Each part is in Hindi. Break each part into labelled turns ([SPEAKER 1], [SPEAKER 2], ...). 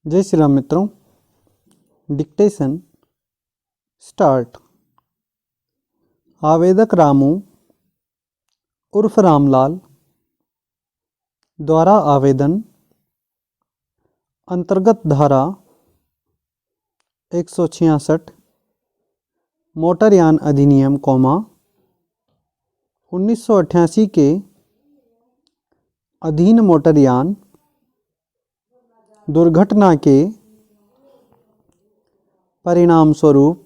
[SPEAKER 1] जय श्री राम मित्रों। Dictation start. आवेदक रामू उर्फ रामलाल द्वारा आवेदन अंतर्गत धारा 166 मोटरयान अधिनियम 1988 के अधीन मोटरयान दुर्घटना के परिणाम स्वरूप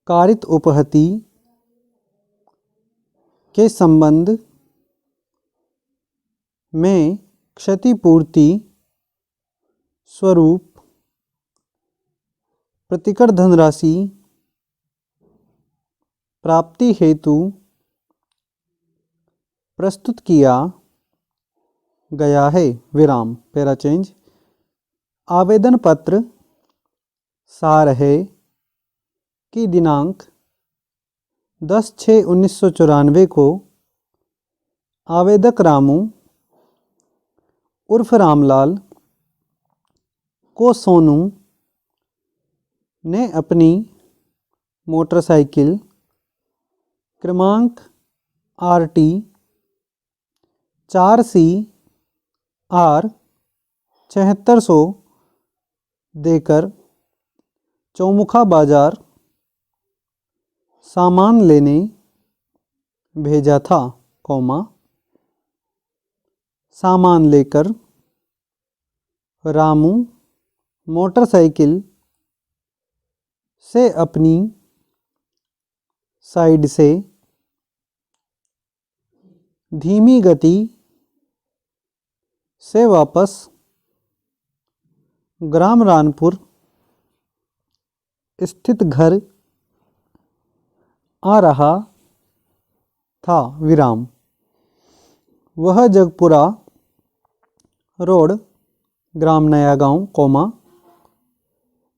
[SPEAKER 1] कारित उपहति के संबंध में क्षतिपूर्ति स्वरूप प्रतिकर धनराशि प्राप्ति हेतु प्रस्तुत किया गया है। विराम पैरा चेंज। आवेदन पत्र सार है कि दिनांक 10/6/1994 को आवेदक रामू उर्फ रामलाल को सोनू ने अपनी मोटरसाइकिल क्रमांक RT 4CR 7600 देकर चौमुखा बाजार सामान लेने भेजा था, सामान लेकर रामू मोटरसाइकिल से अपनी साइड से धीमी गति से वापस ग्राम रानपुर स्थित घर आ रहा था। विराम। वह जगपुरा रोड ग्राम नयागांव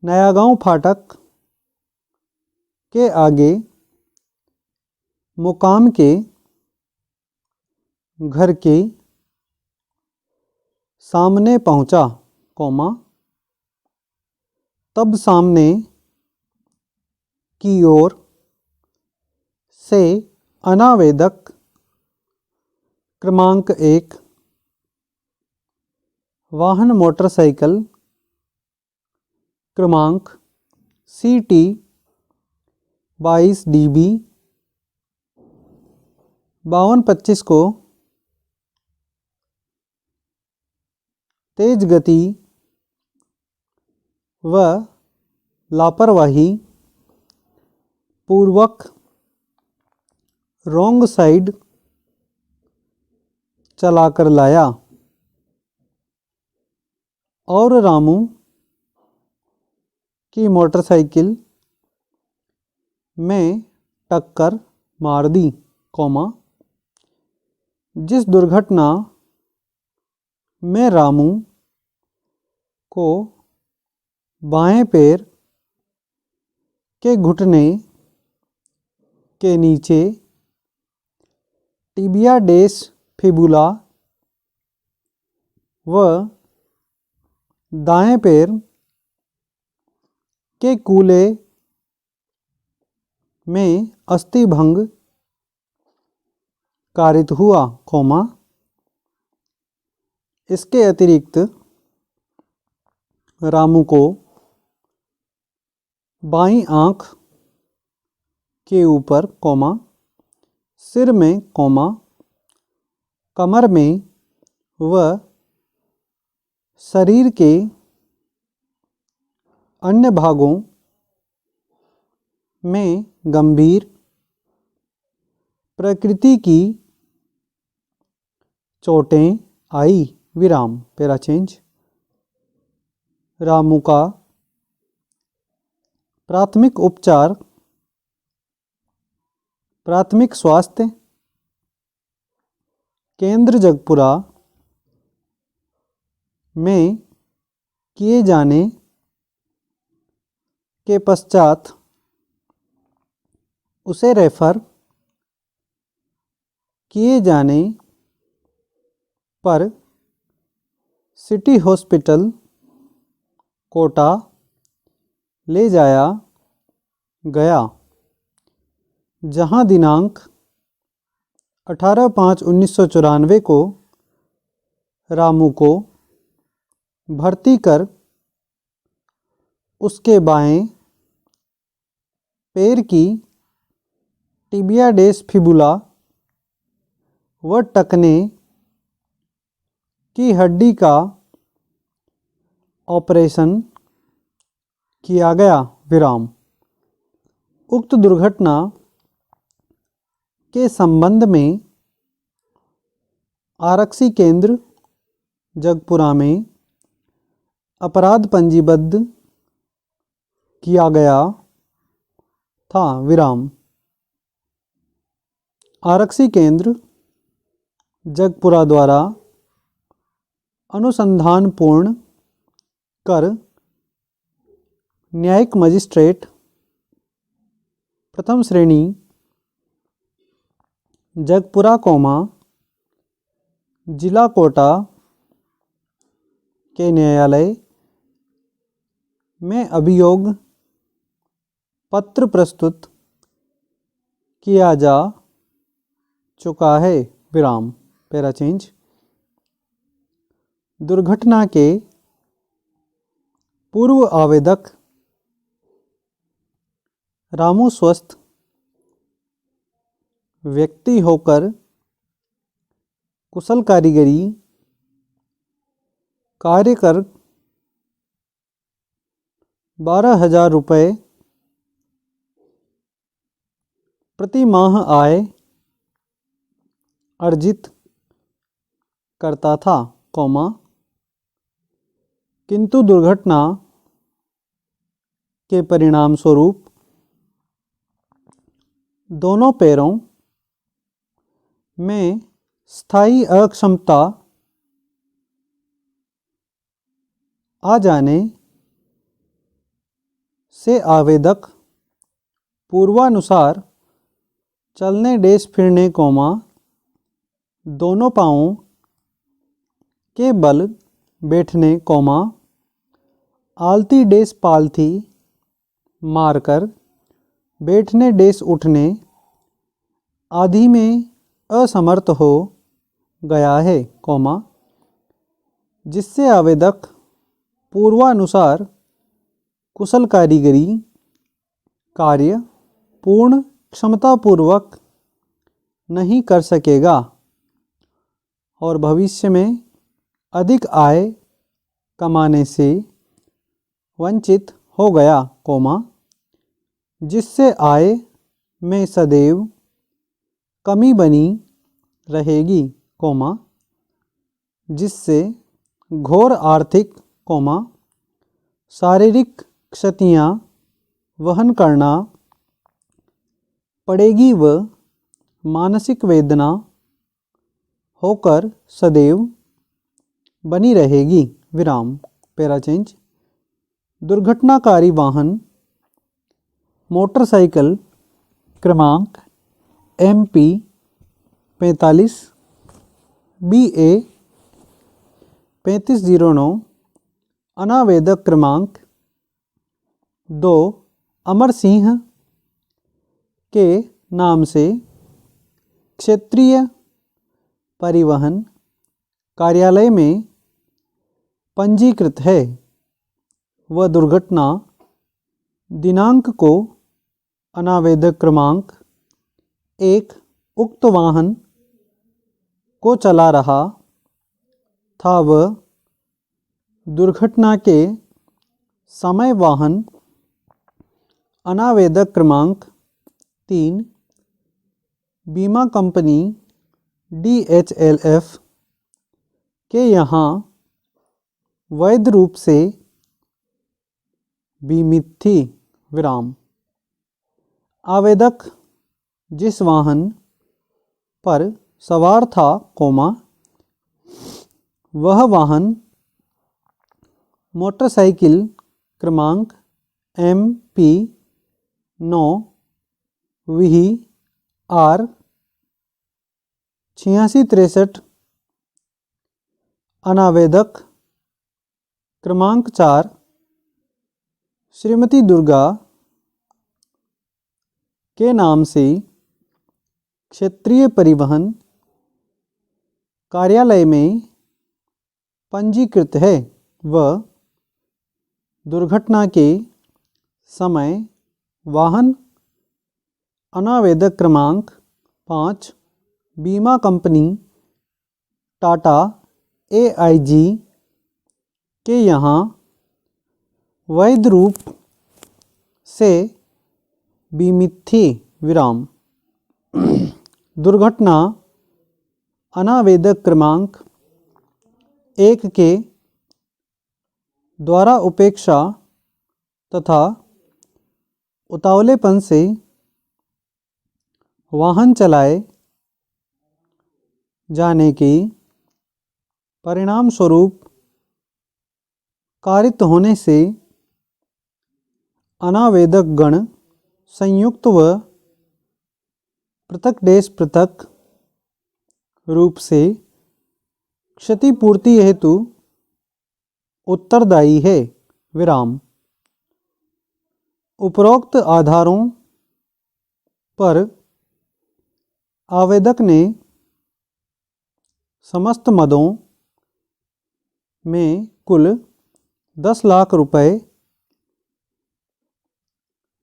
[SPEAKER 1] नयागांव फाटक के आगे मुकाम के घर के सामने पहुंचा, तब सामने की ओर से अनावेदक क्रमांक 1 वाहन मोटरसाइकिल क्रमांक CT 22DB 5225 को तेज गति व लापरवाही पूर्वक रॉन्ग साइड चलाकर लाया और रामू की मोटरसाइकिल में टक्कर मार दी, जिस दुर्घटना में रामू को बाएं पैर के घुटने के नीचे टिबिया डेस फिबुला व दाएं पैर के कूल्हे में अस्थिभंग कारित हुआ, इसके अतिरिक्त रामू को बाईं आंख के ऊपर, सिर में, कमर में व शरीर के अन्य भागों में गंभीर प्रकृति की चोटें आई। विराम पैरा चेंज। रामू का प्राथमिक उपचार प्राथमिक स्वास्थ्य केंद्र जगपुरा में किए जाने के पश्चात उसे रेफर किए जाने पर सिटी हॉस्पिटल कोटा ले जाया गया, जहां दिनांक 18/5/1994 को रामू को भर्ती कर उसके बाएं पैर की टिबिया डेस फिबुला व टखने की हड्डी का ऑपरेशन किया गया। विराम। उक्त दुर्घटना के संबंध में आरक्षी केंद्र जगपुरा में अपराध पंजीबद्ध किया गया था। विराम। आरक्षी केंद्र जगपुरा द्वारा अनुसंधान पूर्ण कर न्यायिक मजिस्ट्रेट प्रथम श्रेणी जगपुरा जिला कोटा के न्यायालय में अभियोग पत्र प्रस्तुत किया जा चुका है। विराम। Para change. दुर्घटना के पूर्व आवेदक रामू स्वस्थ व्यक्ति होकर कुशल कारीगरी कार्य कर 12,000 रुपये प्रति माह आय अर्जित करता था, किंतु दुर्घटना के परिणाम स्वरूप दोनों पैरों में स्थायी अक्षमता आ जाने से आवेदक पूर्वानुसार चलने डेस फिरने दोनों पांवों के बल बैठने आलती डेस पालथी मारकर बैठने डेस उठने आदि में असमर्थ हो गया है, जिससे आवेदक पूर्वानुसार कुशल कारीगरी कार्य पूर्ण क्षमतापूर्वक नहीं कर सकेगा और भविष्य में अधिक आय कमाने से वंचित हो गया, जिससे आय में सदैव कमी बनी रहेगी, जिससे घोर आर्थिक शारीरिक क्षतियाँ वहन करना पड़ेगी व मानसिक वेदना होकर सदैव बनी रहेगी। विराम। Para change. दुर्घटनाकारी वाहन मोटरसाइकिल क्रमांक MP 45 BA 3509 अनावेदक क्रमांक 2 अमर सिंह के नाम से क्षेत्रीय परिवहन कार्यालय में पंजीकृत है व दुर्घटना दिनांक को अनावेदक क्रमांक 1 उक्त वाहन को चला रहा था व दुर्घटना के समय वाहन अनावेदक क्रमांक 3 बीमा कंपनी DHLF के यहाँ वैध रूप से बीमित थी। विराम। आवेदक जिस वाहन पर सवार था, वह वाहन मोटरसाइकिल क्रमांक MP 9 VR 8663 अनावेदक क्रमांक 4 श्रीमती दुर्गा के नाम से क्षेत्रीय परिवहन कार्यालय में पंजीकृत है व दुर्घटना के समय वाहन अनावेदक क्रमांक 5 बीमा कंपनी टाटा AIG के यहाँ वैध रूप से बीमित थी विराम। दुर्घटना अनावेदक क्रमांक 1 के द्वारा उपेक्षा तथा उतावलेपन से वाहन चलाए जाने के परिणाम स्वरूप कारित होने से अनावेदक गण संयुक्त व पृथक रूप से क्षतिपूर्ति हेतु उत्तरदायी है विराम। उपरोक्त आधारों पर आवेदक ने समस्त मदों में कुल 10 लाख रुपए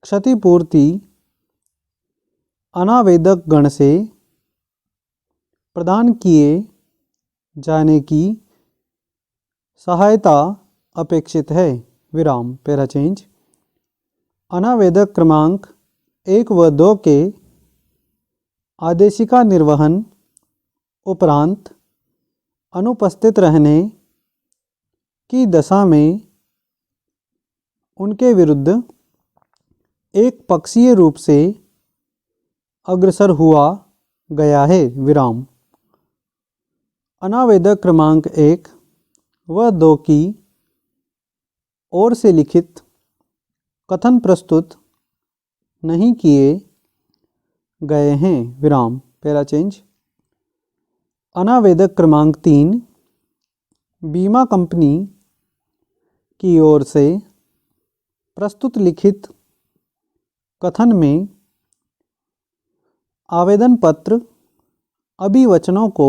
[SPEAKER 1] क्षतिपूर्ति अनावेदक गण से प्रदान किए जाने की सहायता अपेक्षित है विराम। Para change. अनावेदक क्रमांक 1 व 2 के आदेशिका निर्वहन उपरांत अनुपस्थित रहने की दशा में उनके विरुद्ध एक पक्षीय रूप से अग्रसर हुआ गया है विराम। अनावेदक क्रमांक 1 व 2 की ओर से लिखित कथन प्रस्तुत नहीं किए गए हैं विराम। Para change. अनावेदक क्रमांक 3 बीमा कंपनी की ओर से प्रस्तुत लिखित कथन में आवेदन पत्र अभिवचनों को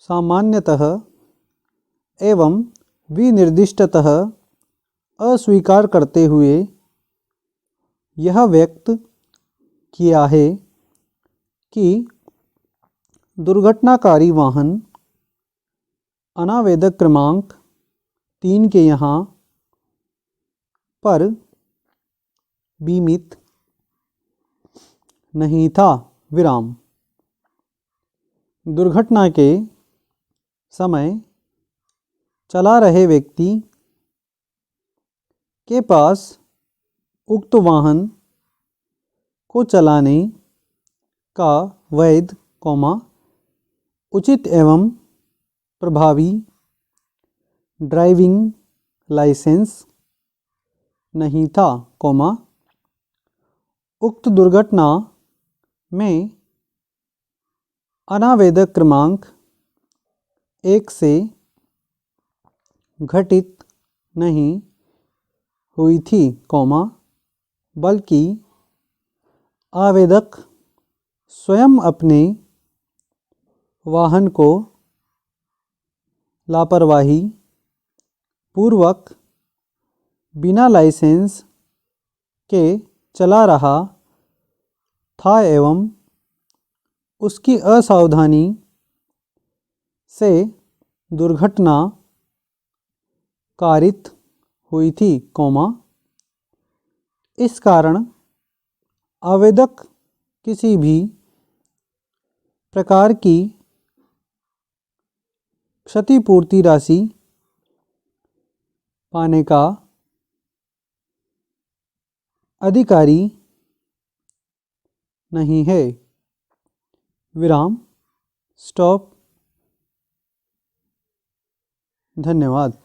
[SPEAKER 1] सामान्यतः एवं विनिर्दिष्टतः अस्वीकार करते हुए यह व्यक्त किया है कि दुर्घटनाकारी वाहन अनावेदक क्रमांक 3 के यहाँ पर बीमित नहीं था विराम। दुर्घटना के समय चला रहे व्यक्ति के पास उक्त वाहन को चलाने का वैध उचित एवं प्रभावी ड्राइविंग लाइसेंस नहीं था उक्त दुर्घटना में अनावेदक क्रमांक 1 से घटित नहीं हुई थी बल्कि आवेदक स्वयं अपने वाहन को लापरवाही पूर्वक बिना लाइसेंस के चला रहा था एवं उसकी असावधानी से दुर्घटना कारित हुई थी इस कारण आवेदक किसी भी प्रकार की क्षतिपूर्ति राशि पाने का अधिकारी नहीं है विराम। स्टॉप। धन्यवाद।